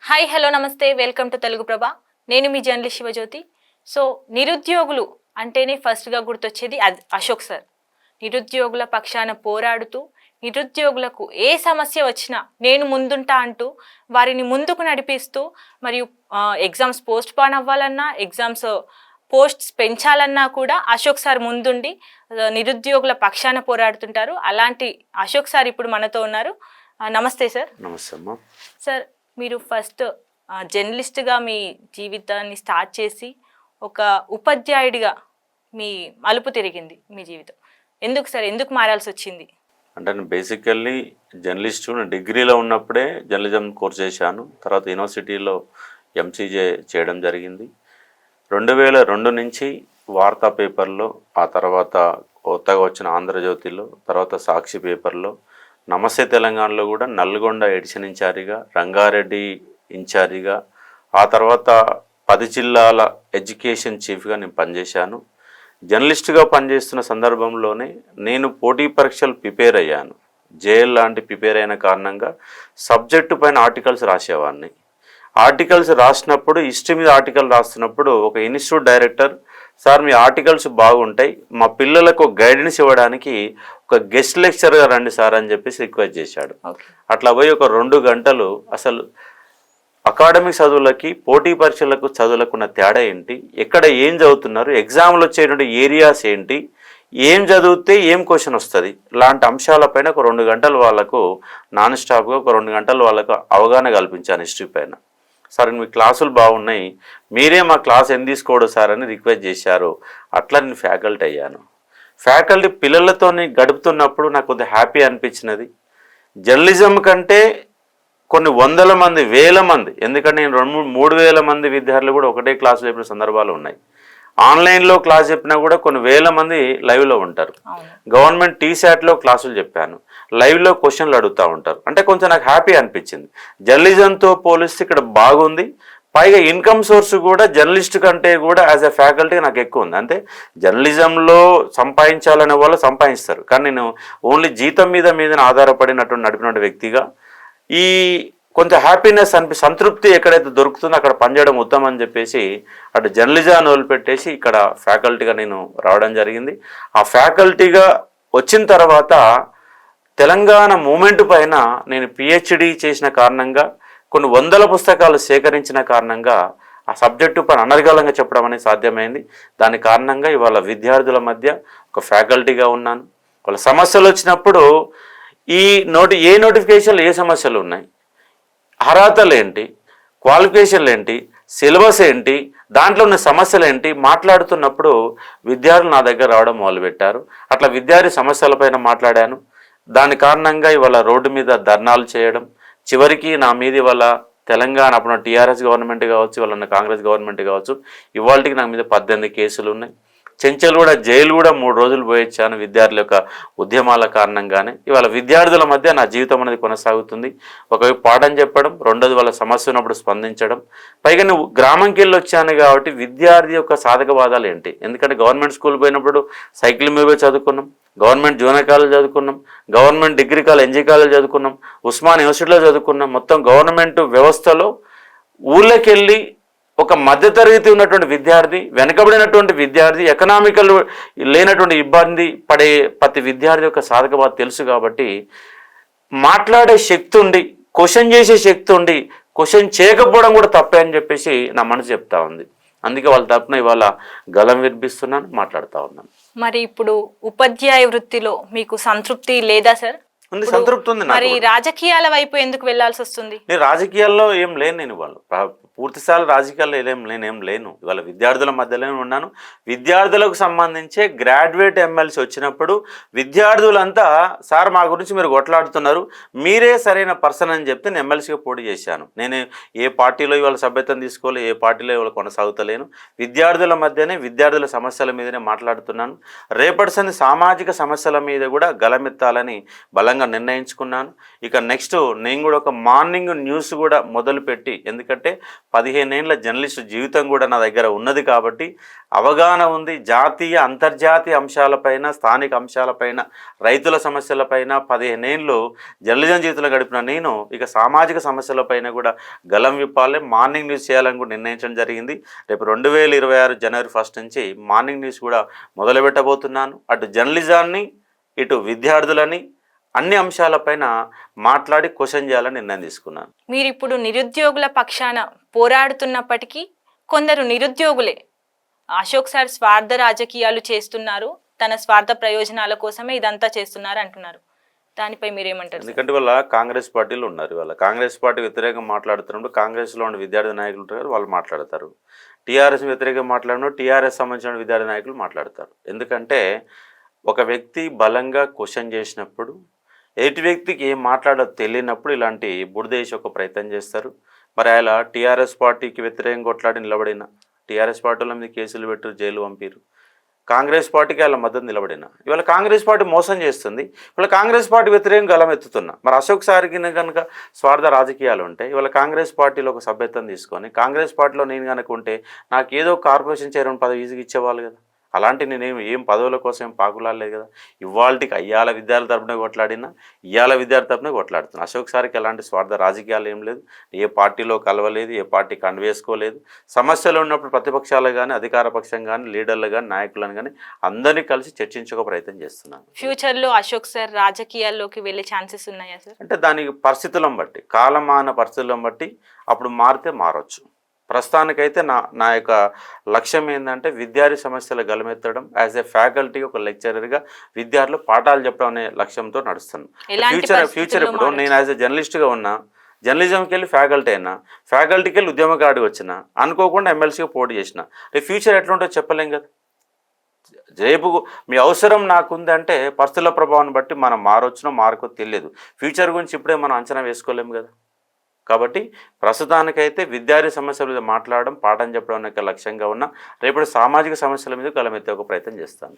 Hi hello నమస్తే welcome to Telugu ప్రభ. నేను మీ journalist Shivajyothi. So నిరుద్యోగులు అంటేనే ఫస్ట్గా గుర్తొచ్చేది అశోక్ సార్. నిరుద్యోగుల పక్షాన పోరాడుతూ నిరుద్యోగులకు ఏ సమస్య వచ్చినా నేను ముందుంటా అంటూ వారిని ముందుకు నడిపిస్తూ మరియు ఎగ్జామ్స్ పోస్ట్ పోన్ అవ్వాలన్నా ఎగ్జామ్స్ పోస్ట్స్ పెంచాలన్నా కూడా అశోక్ సార్ ముందుండి నిరుద్యోగుల పక్షాన పోరాడుతుంటారు. అలాంటి అశోక్ సార్ ఇప్పుడు మనతో ఉన్నారు. నమస్తే సార్. నమస్తే అమ్మా. సార్, మీరు ఫస్ట్ జర్నలిస్ట్గా మీ జీవితాన్ని స్టార్ట్ చేసి ఒక ఉపాధ్యాయుడిగా మీ మలుపు తిరిగింది మీ జీవితం. ఎందుకు సార్, ఎందుకు మారాల్సి వచ్చింది? అంటే నేను బేసికల్లీ జర్నలిస్టు డిగ్రీలో ఉన్నప్పుడే జర్నలిజం కోర్స్ చేశాను. తర్వాత యూనివర్సిటీలో ఎంసీజే చేయడం జరిగింది. 2002 నుంచి వార్తా పేపర్లో, ఆ తర్వాత కొత్తగా వచ్చిన ఆంధ్రజ్యోతిలో, తర్వాత సాక్షి పేపర్లో, నమస్తే తెలంగాణలో కూడా నల్గొండ ఎడిషన్ ఇన్ఛార్జిగా, రంగారెడ్డి ఇన్ఛార్జిగా, ఆ తర్వాత 10 జిల్లాల ఎడ్యుకేషన్ చీఫ్గా నేను పనిచేశాను. జర్నలిస్టుగా పనిచేస్తున్న సందర్భంలోనే నేను పోటీ పరీక్షలు ప్రిపేర్ అయ్యాను. జేఎల్ లాంటి ప్రిపేర్ అయిన కారణంగా సబ్జెక్టు పైన ఆర్టికల్స్ రాసేవాడిని. ఆర్టికల్స్ రాసినప్పుడు, హిస్టరీ మీద ఆర్టికల్ రాస్తున్నప్పుడు ఒక ఇన్స్టిట్యూట్ డైరెక్టర్, సార్ మీ ఆర్టికల్స్ బాగుంటాయి, మా పిల్లలకు గైడెన్స్ ఇవ్వడానికి ఒక గెస్ట్ లెక్చర్గా రండి సార్ అని చెప్పేసి రిక్వెస్ట్ చేశాడు. అట్లా పోయి ఒక 2 గంటలు అసలు అకాడమిక్ చదువులకి పోటీ పరీక్షలకు చదువులకు ఉన్న తేడా ఏంటి, ఎక్కడ ఏం చదువుతున్నారు, ఎగ్జామ్లు వచ్చేటువంటి ఏరియాస్ ఏంటి, ఏం చదివితే ఏం క్వశ్చన్ వస్తుంది, లాంటి అంశాలపైన ఒక 2 గంటలు వాళ్ళకు నాన్ స్టాప్గా ఒక 2 గంటలు వాళ్ళకు అవగాహన కల్పించాను హిస్టరీ పైన. సార్ మీ క్లాసులు బాగున్నాయి, మీరే మా క్లాస్ ఎందుకు తీసుకోడు సార్ అని రిక్వెస్ట్ చేశారు. అట్లా నేను ఫ్యాకల్టీ అయ్యాను. ఫ్యాకల్టీ పిల్లలతో గడుపుతున్నప్పుడు నాకు కొద్దిగా హ్యాపీ అనిపించినది. జర్నలిజం కంటే కొన్ని వందల మంది, వేల మంది, ఎందుకంటే నేను 2-3 వేల మంది విద్యార్థులు కూడా ఒకటే క్లాసు చెప్పిన సందర్భాలు ఉన్నాయి. ఆన్లైన్లో క్లాస్ చెప్పినా కూడా కొన్ని వేల మంది లైవ్లో ఉంటారు. గవర్నమెంట్ టీశాట్లో క్లాసులు చెప్పాను, లైవ్లో క్వశ్చన్లు అడుగుతూ ఉంటారు. అంటే కొంచెం నాకు హ్యాపీ అనిపించింది. జర్నలిజంతో పోలిస్తే ఇక్కడ బాగుంది. పైగా ఇన్కమ్ సోర్స్ కూడా జర్నలిస్ట్ కంటే కూడా యాజ్ ఎ ఫ్యాకల్టీ నాకు ఎక్కువ ఉంది. అంటే జర్నలిజంలో సంపాదించాలనే వాళ్ళు సంపాదిస్తారు, కానీ నేను ఓన్లీ జీతం మీద ఆధారపడినటువంటి నడిపినటువంటి వ్యక్తిగా ఈ కొంచెం హ్యాపీనెస్ సంతృప్తి ఎక్కడైతే దొరుకుతుందో అక్కడ పనిచేయడం ఉత్తమం అని చెప్పేసి అటు జర్నలిజాన్ని వదిలిపెట్టేసి ఇక్కడ ఫ్యాకల్టీగా నేను రావడం జరిగింది. ఆ ఫ్యాకల్టీగా వచ్చిన తర్వాత తెలంగాణ మూమెంట్ పైన నేను పిహెచ్డి చేసిన కారణంగా, కొన్ని వందల పుస్తకాలు సేకరించిన కారణంగా ఆ సబ్జెక్టు పైన అనర్గళంగా చెప్పడం అనేది సాధ్యమైంది. దాని కారణంగా ఇవాళ విద్యార్థుల మధ్య ఒక ఫ్యాకల్టీగా ఉన్నాను. వాళ్ళ సమస్యలు వచ్చినప్పుడు ఈ ఏ నోటిఫికేషన్లు ఏ సమస్యలు ఉన్నాయి, అర్హతలు ఏంటి, క్వాలిఫికేషన్లు ఏంటి, సిలబస్ ఏంటి, దాంట్లో ఉన్న సమస్యలు ఏంటి మాట్లాడుతున్నప్పుడు విద్యార్థులు నా దగ్గర రావడం మొదలుపెట్టారు. అట్లా విద్యార్థి సమస్యలపైన మాట్లాడాను. దాని కారణంగా ఇవాళ రోడ్డు మీద ధర్నాలు చేయడం, చివరికి నా మీద ఇవాళ తెలంగాణ అప్పుడు టీఆర్ఎస్ గవర్నమెంట్ కావచ్చు, ఇవాళ కాంగ్రెస్ గవర్నమెంట్ కావచ్చు, ఇవాళకి నా మీద 18 కేసులు ఉన్నాయి. చెంచల్ కూడా జైలు కూడా 3 రోజులు పోయొచ్చాను విద్యార్థుల యొక్క ఉద్యమాల కారణంగానే. ఇవాళ విద్యార్థుల మధ్య నా జీవితం అనేది కొనసాగుతుంది. ఒకవైపు పాఠం చెప్పడం, రెండోది వాళ్ళ సమస్య ఉన్నప్పుడు స్పందించడం. పైగా నువ్వు గ్రామంకి వెళ్ళి వచ్చాను కాబట్టి విద్యార్థి యొక్క సాధక బాధాలు ఏంటి, ఎందుకంటే గవర్నమెంట్ స్కూల్ పోయినప్పుడు సైకిల్ మీద చదువుకున్నాం, గవర్నమెంట్ జూనియర్ కాలేజ్ చదువుకున్నాం, government degree college NG college చదువుకున్నాం, ఉస్మాన్ యూనివర్సిటీలో చదువుకున్నాం. మొత్తం గవర్నమెంట్ వ్యవస్థలో ఊళ్ళకి వెళ్ళి ఒక మధ్యతరగతి ఉన్నటువంటి విద్యార్థి, వెనకబడినటువంటి విద్యార్థి, ఎకనామికల్ లేనటువంటి ఇబ్బంది పడే ప్రతి విద్యార్థి యొక్క సాధక బాధ తెలుసు. కాబట్టి మాట్లాడే శక్తి ఉండి, క్వశ్చన్ చేసే శక్తి ఉండి, క్వశ్చన్ చేయకపోవడం కూడా తప్పే అని చెప్పేసి నా మనసు చెప్తా ఉంది. అందుకే వాళ్ళ తరపున ఇవాళ గలం వినిపిస్తున్నాను, మాట్లాడుతూ ఉన్నాను. మరి ఇప్పుడు ఉపాధ్యాయ వృత్తిలో మీకు సంతృప్తి లేదా సార్? ఉంది, సంతృప్తి ఉంది. మరి రాజకీయాల వైపు ఎందుకు వెళ్లాల్సి వస్తుంది? నేను రాజకీయాల్లో ఏం లేను. నేను వాళ్ళు పూర్తిస్థాయి రాజకీయాల్లో నేనేం లేను. ఇవాళ విద్యార్థుల మధ్యలోనే ఉన్నాను. విద్యార్థులకు సంబంధించే గ్రాడ్యుయేట్ ఎమ్మెల్సీ వచ్చినప్పుడు విద్యార్థులంతా సార్ మా గురించి మీరు కొట్లాడుతున్నారు, మీరే సరైన పర్సన్ అని చెప్తే నేను ఎమ్మెల్సీగా పోటీ చేశాను. నేను ఏ పార్టీలో ఇవాళ సభ్యత్వం తీసుకోవాలి, ఏ పార్టీలో ఇవాళ కొనసాగుతలేను. విద్యార్థుల మధ్యనే, విద్యార్థుల సమస్యల మీదనే మాట్లాడుతున్నాను. రేపటి సంది సామాజిక సమస్యల మీద కూడా గలమెత్తాలని బలంగా నిర్ణయించుకున్నాను. ఇక నెక్స్ట్ నేను కూడా ఒక మార్నింగ్ న్యూస్ కూడా మొదలుపెట్టి, ఎందుకంటే 15 ఏళ్ళ జర్నలిస్టు జీవితం కూడా నా దగ్గర ఉన్నది కాబట్టి అవగాహన ఉంది. జాతీయ అంతర్జాతీయ అంశాలపైన, స్థానిక అంశాలపైన, రైతుల సమస్యలపైన 15 ఏళ్ళు జర్నలిజం జీవితంలో గడిపిన నేను ఇక సామాజిక సమస్యలపైన కూడా గలం విప్పాలి, మార్నింగ్ న్యూస్ చేయాలని కూడా నిర్ణయించడం జరిగింది. రేపు 2026 జనవరి 1 నుంచి మార్నింగ్ న్యూస్ కూడా మొదలుపెట్టబోతున్నాను. అటు జర్నలిజాన్ని, ఇటు విద్యార్థులని, అన్ని అంశాలపైన మాట్లాడి క్వశ్చన్ చేయాలని నిర్ణయం తీసుకున్నాను. మీరు ఇప్పుడు నిరుద్యోగుల పక్షాన పోరాడుతున్నప్పటికీ కొందరు నిరుద్యోగులే అశోక్ సార్ స్వార్థ రాజకీయాలు చేస్తున్నారు, తన స్వార్థ ప్రయోజనాల కోసమే ఇదంతా చేస్తున్నారు అంటున్నారు. దానిపై మీరేమంటారు? ఎందుకంటే వాళ్ళ కాంగ్రెస్ పార్టీలు ఉన్నారు. వాళ్ళ కాంగ్రెస్ పార్టీ వ్యతిరేకంగా మాట్లాడుతున్నప్పుడు కాంగ్రెస్లో ఉన్న విద్యార్థి నాయకులు ఉంటారు, వాళ్ళు మాట్లాడతారు. టీఆర్ఎస్ వ్యతిరేకంగా మాట్లాడినప్పుడు టీఆర్ఎస్ సంబంధించిన విద్యార్థి నాయకులు మాట్లాడతారు. ఎందుకంటే ఒక వ్యక్తి బలంగా క్వశ్చన్ చేసినప్పుడు ఎదుటి వ్యక్తికి ఏం మాట్లాడో తెలియనప్పుడు ఇలాంటి బురదేశ ఒక ప్రయత్నం చేస్తారు. మరి అలా టీఆర్ఎస్ పార్టీకి వ్యతిరేకంగా కొట్లాడి నిలబడిన, టీఆర్ఎస్ పార్టీల మీద కేసులు పెట్టారు, జైలు పంపారు. కాంగ్రెస్ పార్టీకి వాళ్ళ మద్దతు నిలబడిన, ఇవాళ కాంగ్రెస్ పార్టీ మోసం చేస్తుంది, ఇవాళ కాంగ్రెస్ పార్టీ వ్యతిరేకంగా గలం ఎత్తుతున్నా. మరి అశోక్ సార్కి కనుక స్వార్థ రాజకీయాలు ఉంటాయి, ఇవాళ కాంగ్రెస్ పార్టీలో ఒక సభ్యత్వం తీసుకొని కాంగ్రెస్ పార్టీలో నేను కనుక ఉంటే నాకు ఏదో కార్పొరేషన్ చైర్మన్ పదవి ఈజీగా ఇచ్చేవాళ్ళు కదా. అలాంటి నేనేం పదవుల కోసం ఏం పాకులాడలేదు కదా. ఇవాళకి అయ్యాల విద్యార్థి తరపున కొట్లాడినా, ఇవాళ విద్యార్థి తరపున కొట్లాడుతున్నా. అశోక్ సార్కి ఎలాంటి స్వార్థ రాజకీయాలు ఏం లేదు, ఏ పార్టీలో కలవలేదు, ఏ పార్టీ కండువేసుకోలేదు. సమస్యలు ఉన్నప్పుడు ప్రతిపక్షాలు కానీ, అధికార పక్షం కానీ, లీడర్లు కానీ, నాయకులను కానీ అందరినీ కలిసి చర్చించుకో ప్రయత్నం చేస్తున్నాను. ఫ్యూచర్లో అశోక్ సార్ రాజకీయాల్లోకి వెళ్ళే ఛాన్సెస్ ఉన్నాయా సార్? అంటే దానికి పరిస్థితులను బట్టి, కాలమాన పరిస్థితులను బట్టి అప్పుడు మారితే మారవచ్చు. ప్రస్తుతానికైతే నా యొక్క లక్ష్యం ఏంటంటే విద్యార్థి సమస్యలు గలమెత్తడం, యాజ్ ఏ ఫ్యాకల్టీ ఒక లెక్చరర్గా విద్యార్థులు పాఠాలు చెప్పడం అనే లక్ష్యంతో నడుస్తున్నాను. ఫ్యూచర్ ఇప్పుడు నేను యాజ్ ఏ జర్నలిస్ట్గా ఉన్నా, జర్నలిజంకి వెళ్ళి ఫ్యాకల్టీ అయినా, ఫ్యాకల్టీకి వెళ్ళి ఉద్యమకాడికి వచ్చిన, అనుకోకుండా ఎమ్మెల్సీగా పోటీ చేసిన, రేపు ఫ్యూచర్ ఎట్లుంటుందో చెప్పలేం కదా. రేపు మీ అవసరం నాకుందంటే పరిస్థితుల ప్రభావాన్ని బట్టి మనం మారొచ్చునో మారకో తెలియదు. ఫ్యూచర్ గురించి ఇప్పుడే మనం అంచనా వేసుకోలేము కదా. కాబట్టి ప్రస్తుతానికైతే విద్యార్థి సమస్యల మీద మాట్లాడడం, పాఠం చెప్పడం అనే లక్ష్యంగా ఉన్న రేపటి సామాజిక సమస్యల మీద గలమెత్తే ఒక ప్రయత్నం చేస్తాను.